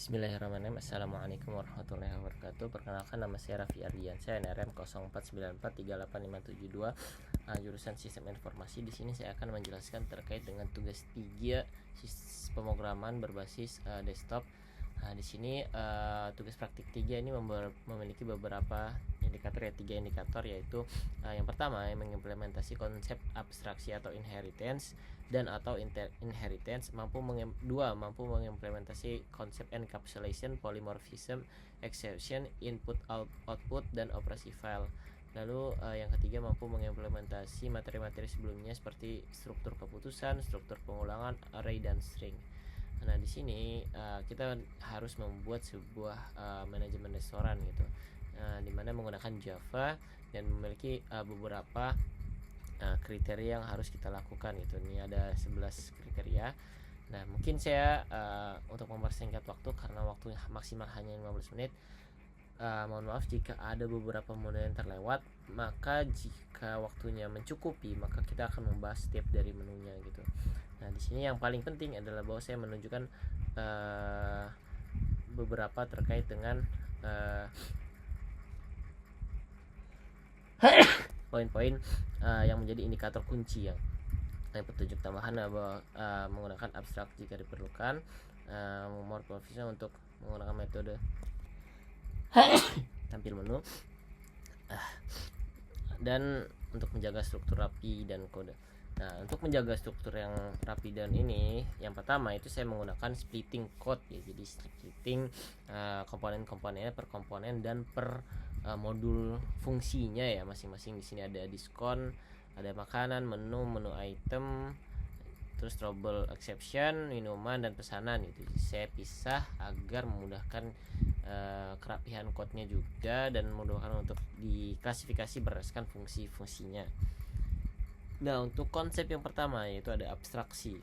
Bismillahirrahmanirrahim. Assalamualaikum warahmatullahi wabarakatuh. Perkenalkan, nama saya Raffi Ardiansyah, NRM 04943872, jurusan Sistem Informasi. Di sini saya akan menjelaskan terkait dengan tugas 3 pemrograman berbasis desktop. Di sini tugas praktik 3 ini memiliki beberapa indikator, ya 3 indikator, yaitu yang pertama yang mengimplementasi konsep abstraksi atau inheritance dan atau inheritance, mampu mengimplementasi konsep encapsulation, polymorphism, exception, input output dan operasi file. Lalu yang ketiga mampu mengimplementasi materi-materi sebelumnya seperti struktur keputusan, struktur pengulangan, array dan string. Nah, di sini kita harus membuat sebuah manajemen restoran gitu, dimana menggunakan Java dan memiliki beberapa kriteria yang harus kita lakukan gitu. Ini ada 11 kriteria. Nah, mungkin saya untuk mempersingkat waktu karena waktunya maksimal hanya 15 menit. Mohon maaf jika ada beberapa menu yang terlewat. Maka jika waktunya mencukupi, maka kita akan membahas setiap dari menunya gitu. Nah, di sini yang paling penting adalah bahwa saya menunjukkan beberapa terkait dengan poin-poin yang menjadi indikator kunci yang petunjuk tambahan bahwa menggunakan abstrak jika diperlukan, morphism untuk menggunakan metode tampil menu, dan untuk menjaga struktur rapi dan kode. Nah, untuk menjaga struktur yang rapi dan ini, yang pertama itu saya menggunakan splitting code ya. Jadi splitting komponen-komponennya per komponen dan per modul fungsinya ya masing-masing. Di sini ada diskon, ada makanan, menu item, terus trouble, exception, minuman dan pesanan gitu. Saya pisah agar memudahkan kerapihan code-nya juga dan memudahkan untuk diklasifikasi berdasarkan fungsi-fungsinya. Nah, untuk konsep yang pertama yaitu ada abstraksi.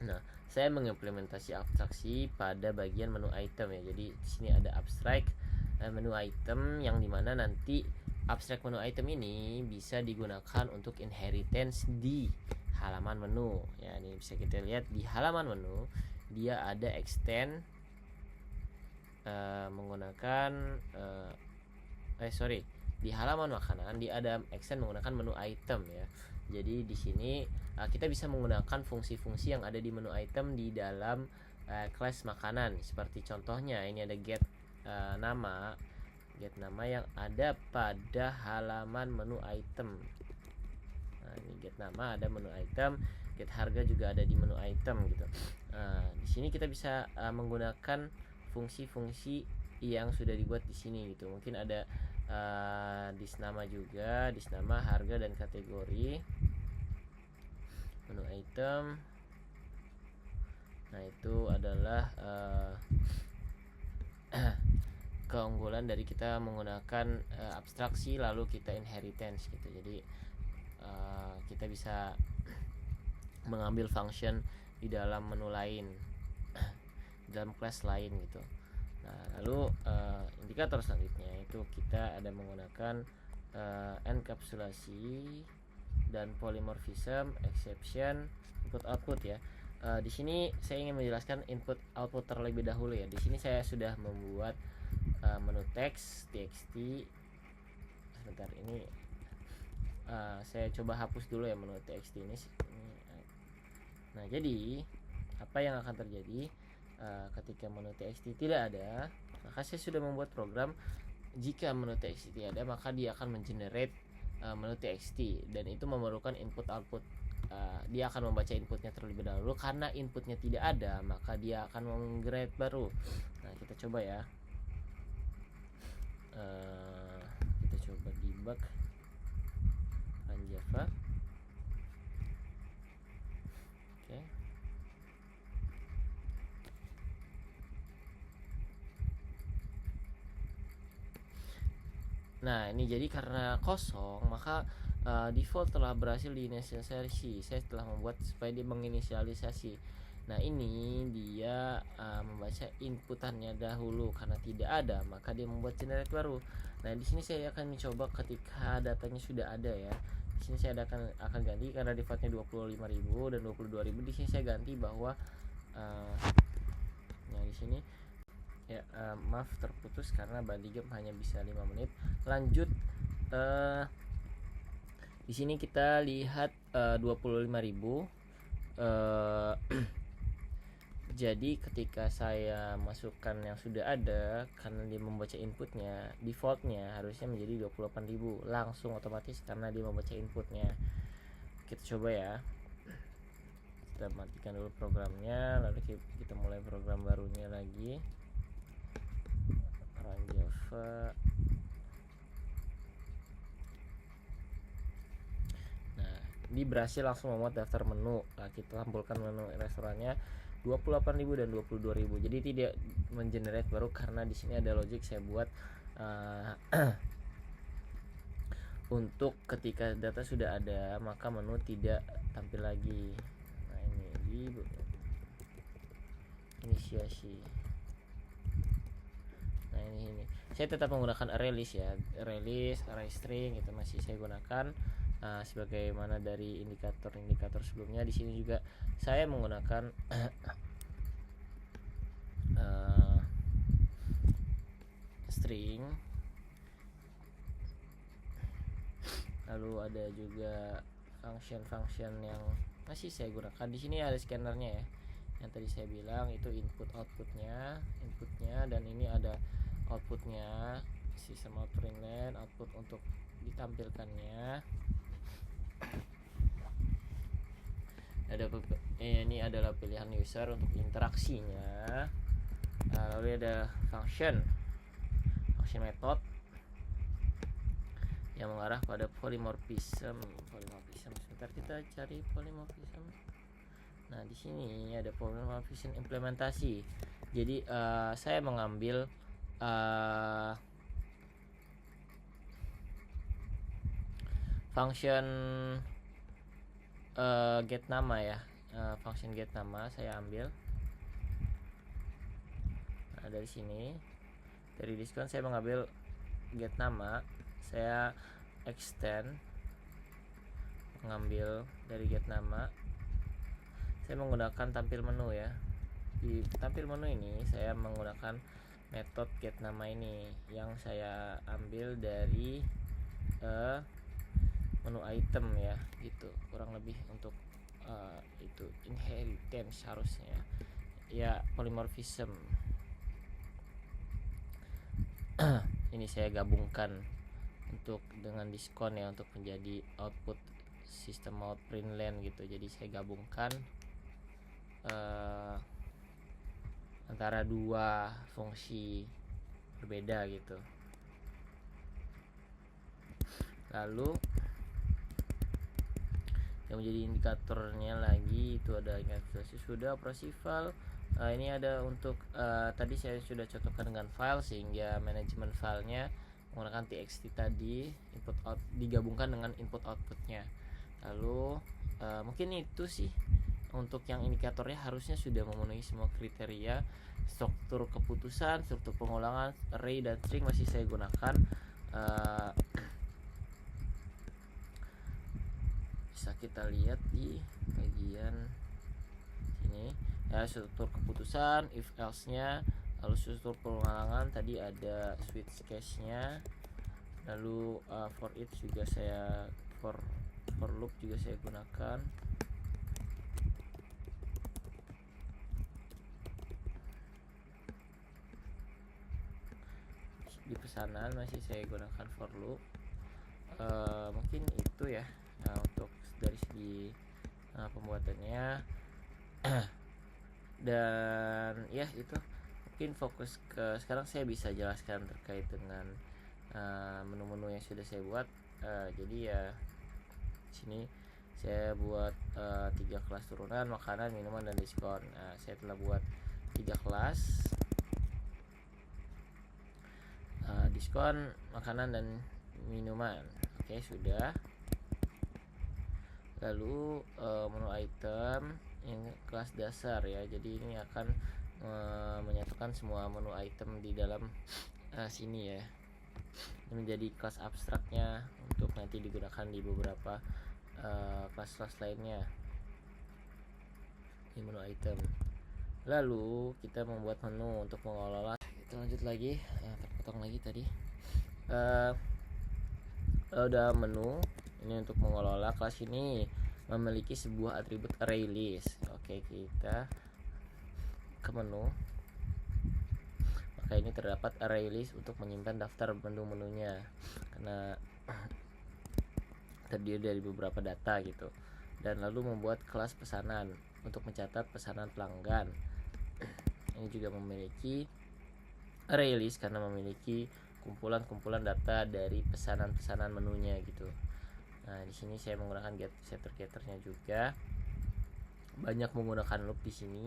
Nah, saya mengimplementasi abstraksi pada bagian menu item ya. Jadi di sini ada abstract menu item, yang dimana nanti abstract menu item ini bisa digunakan untuk inheritance di halaman menu. Ya, ini bisa kita lihat di halaman menu dia ada extend menggunakan di halaman makanan dia ada extend menggunakan menu item ya. Jadi di sini kita bisa menggunakan fungsi-fungsi yang ada di menu item di dalam kelas makanan. Seperti contohnya ini ada get nama yang ada pada halaman menu item. Nah, ini get nama ada menu item, get harga juga ada di menu item gitu. Di sini kita bisa menggunakan fungsi-fungsi yang sudah dibuat di sini gitu. Mungkin ada disnama juga, disnama, harga dan kategori, menu item. Nah, itu adalah keunggulan dari kita menggunakan abstraksi lalu kita inheritance gitu. Jadi kita bisa mengambil function di dalam menu lain, dalam kelas lain gitu. Nah, lalu indikator selanjutnya itu kita ada menggunakan encapsulasi dan polymorphism, exception, input output ya. Di sini saya ingin menjelaskan input output terlebih dahulu ya. Di sini saya sudah membuat menu teks txt. Sebentar, ini saya coba hapus dulu ya menu txt ini. Nah, jadi apa yang akan terjadi ketika menu txt tidak ada, maka saya sudah membuat program. Jika menu txt tidak ada, maka dia akan mengenerate menu txt dan itu memerlukan input output. Dia akan membaca inputnya terlebih dahulu. Karena inputnya tidak ada, maka dia akan menggenerate baru. Nah, kita coba ya. Kita coba debug run Java. Oke. Nah, ini jadi karena kosong, maka default telah berhasil diinisialisasi. Saya telah membuat supaya dia menginisialisasi. Nah, ini dia membaca inputannya dahulu. Karena tidak ada, maka dia membuat generate baru. Nah, di sini saya akan mencoba ketika datanya sudah ada ya. Di sini saya akan ganti karena defaultnya 25.000 dan 22.000. Di sini saya ganti bahwa nah, di sini ya. Maaf terputus karena body game hanya bisa 5 menit. Lanjut, di sini kita lihat 25.000. Jadi ketika saya masukkan yang sudah ada, karena dia membaca inputnya, defaultnya harusnya menjadi 28.000 langsung otomatis karena dia membaca inputnya. Kita coba ya, kita matikan dulu programnya, lalu kita mulai program barunya lagi, run Java. Nah, ini berhasil langsung memuat daftar menu. Nah, kita tampilkan menu restorannya 28.000 dan 22.000. Jadi tidak mengenerate baru karena di sini ada logic saya buat untuk ketika data sudah ada maka menu tidak tampil lagi. Nah, ini di inisiasi. Nah, ini saya tetap menggunakan array list ya, array list, array string itu masih saya gunakan. Sebagaimana dari indikator sebelumnya, di sini juga saya menggunakan string. Lalu ada juga function yang masih saya gunakan. Di sini ada scannernya ya, yang tadi saya bilang itu inputnya, dan ini ada outputnya, sistem output inline, output untuk ditampilkannya. Ini adalah pilihan user untuk interaksinya. Lalu ada function method yang mengarah pada polymorphism. Sebentar kita cari polymorphism. Nah, di sini ada polymorphism implementasi. Jadi saya mengambil function get nama ya, function get nama saya ambil. Nah, dari sini dari diskon saya mengambil get nama, saya extend mengambil dari get nama, saya menggunakan tampil menu ya. Di tampil menu ini saya menggunakan metode get nama ini yang saya ambil dari menu item ya, gitu kurang lebih untuk itu inheritance harusnya ya, polymorphism. Ini saya gabungkan untuk dengan diskon ya, untuk menjadi output sistem out println gitu. Jadi saya gabungkan antara dua fungsi berbeda gitu. Lalu yang menjadi indikatornya lagi itu ada indikator sudah operasi file. Ini ada untuk tadi saya sudah cocokkan dengan file sehingga manajemen filenya menggunakan txt tadi, input out digabungkan dengan input outputnya. Lalu mungkin itu sih untuk yang indikatornya harusnya sudah memenuhi semua kriteria. Struktur keputusan, struktur pengulangan, array dan string masih saya gunakan. Bisa kita lihat di bagian sini ya, struktur keputusan, if else nya, lalu struktur pengulangan tadi ada switch case nya, lalu for it juga saya for loop juga saya gunakan. Di pesanan masih saya gunakan for loop. Mungkin itu ya. Nah, untuk dari segi pembuatannya dan ya itu mungkin fokus ke sekarang saya bisa jelaskan terkait dengan menu-menu yang sudah saya buat. Jadi ya sini saya buat 3 kelas turunan, makanan, minuman, dan diskon. Saya telah buat 3 kelas diskon, makanan, dan minuman. Oke, sudah. Lalu menu item yang kelas dasar ya, jadi ini akan menyatukan semua menu item di dalam sini ya. Ini menjadi kelas abstraknya untuk nanti digunakan di beberapa kelas-kelas lainnya di menu item. Lalu kita membuat menu untuk mengelola kita lanjut lagi, terpotong lagi tadi. Udah menu ini untuk mengelola kelas ini memiliki sebuah atribut ArrayList. Oke, kita ke menu. Maka ini terdapat ArrayList untuk menyimpan daftar menu-menunya karena terdiri dari beberapa data gitu. Dan lalu membuat kelas pesanan untuk mencatat pesanan pelanggan. Ini juga memiliki ArrayList karena memiliki kumpulan-kumpulan data dari pesanan-pesanan menunya gitu. Nah, di sini saya menggunakan getter-getternya juga. Banyak menggunakan loop di sini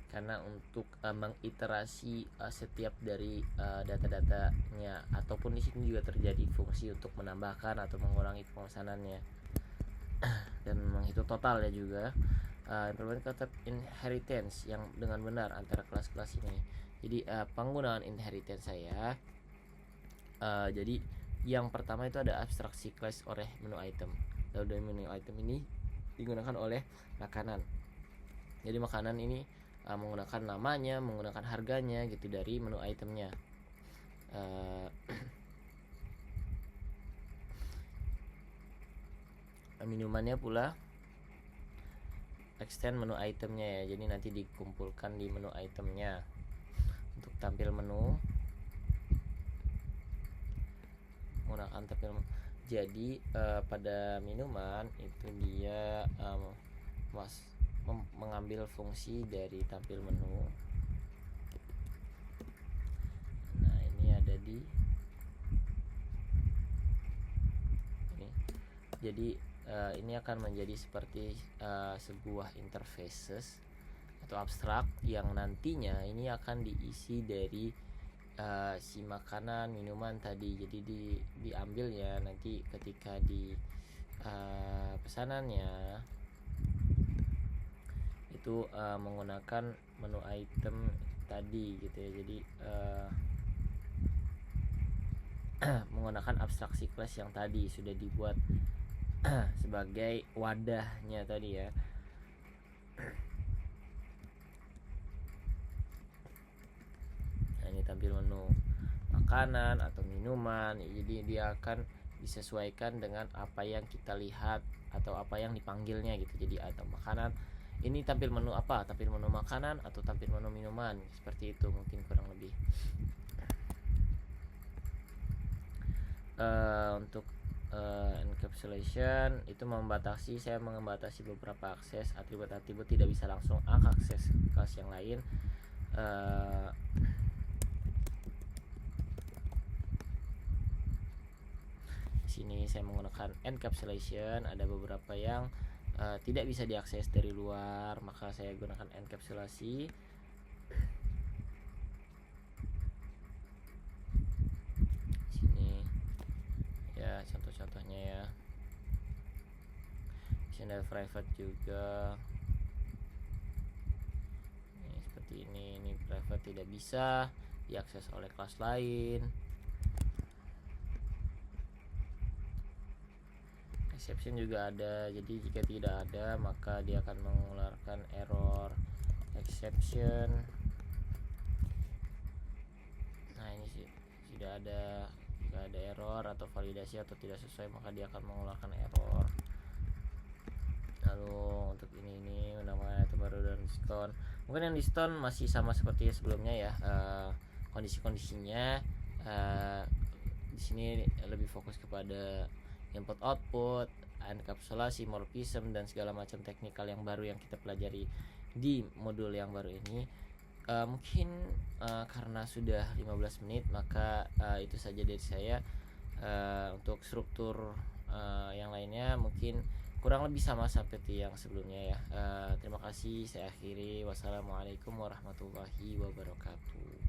karena untuk mengiterasi setiap dari data-datanya, ataupun di sini juga terjadi fungsi untuk menambahkan atau mengurangi pemesanannya dan menghitung total ya juga. Implement konsep inheritance yang dengan benar antara kelas-kelas ini. Jadi penggunaan inheritance saya, jadi yang pertama itu ada abstraksi class oleh menu item. Lalu dari menu item ini digunakan oleh makanan. Jadi makanan ini menggunakan namanya, menggunakan harganya gitu dari menu itemnya. Minumannya pula extend menu itemnya ya. Jadi nanti dikumpulkan di menu itemnya. Untuk tampil menu menggunakan tampil menu. Jadi pada minuman itu dia mengambil fungsi dari tampil menu. Nah, ini ada di ini. Jadi ini akan menjadi seperti sebuah interfaces atau abstrak yang nantinya ini akan diisi dari si makanan minuman tadi. Jadi diambil ya nanti ketika di pesanannya itu menggunakan menu item tadi gitu ya. Jadi menggunakan abstraksi class yang tadi sudah dibuat sebagai wadahnya tadi ya. Nah, ini tampil menu makanan atau minuman. Jadi dia akan disesuaikan dengan apa yang kita lihat atau apa yang dipanggilnya gitu. Jadi atau makanan ini tampil menu apa, tampil menu makanan atau tampil menu minuman, seperti itu mungkin kurang lebih. Untuk encapsulation itu saya membatasi beberapa akses atribut-atribut, tidak bisa langsung akses kelas yang lain. Di sini saya menggunakan encapsulation. Ada beberapa yang tidak bisa diakses dari luar, maka saya gunakan encapsulasi. Sini ya contoh-contohnya ya. Channel private juga. Ini seperti ini private, tidak bisa diakses oleh kelas lain. Exception juga ada, jadi jika tidak ada maka dia akan mengeluarkan error exception. Nah, ini sih tidak ada, jika ada error atau validasi atau tidak sesuai maka dia akan mengeluarkan error. Lalu untuk ini namanya itu baru dan diskon. Mungkin yang diskon masih sama seperti sebelumnya ya. Kondisi-kondisinya di sini lebih fokus kepada input output, encapsulasi, morphism dan segala macam teknikal yang baru yang kita pelajari di modul yang baru ini. Mungkin karena sudah 15 menit maka itu saja dari saya. Untuk struktur yang lainnya mungkin kurang lebih sama seperti yang sebelumnya ya. Terima kasih, saya akhiri. Wassalamualaikum warahmatullahi wabarakatuh.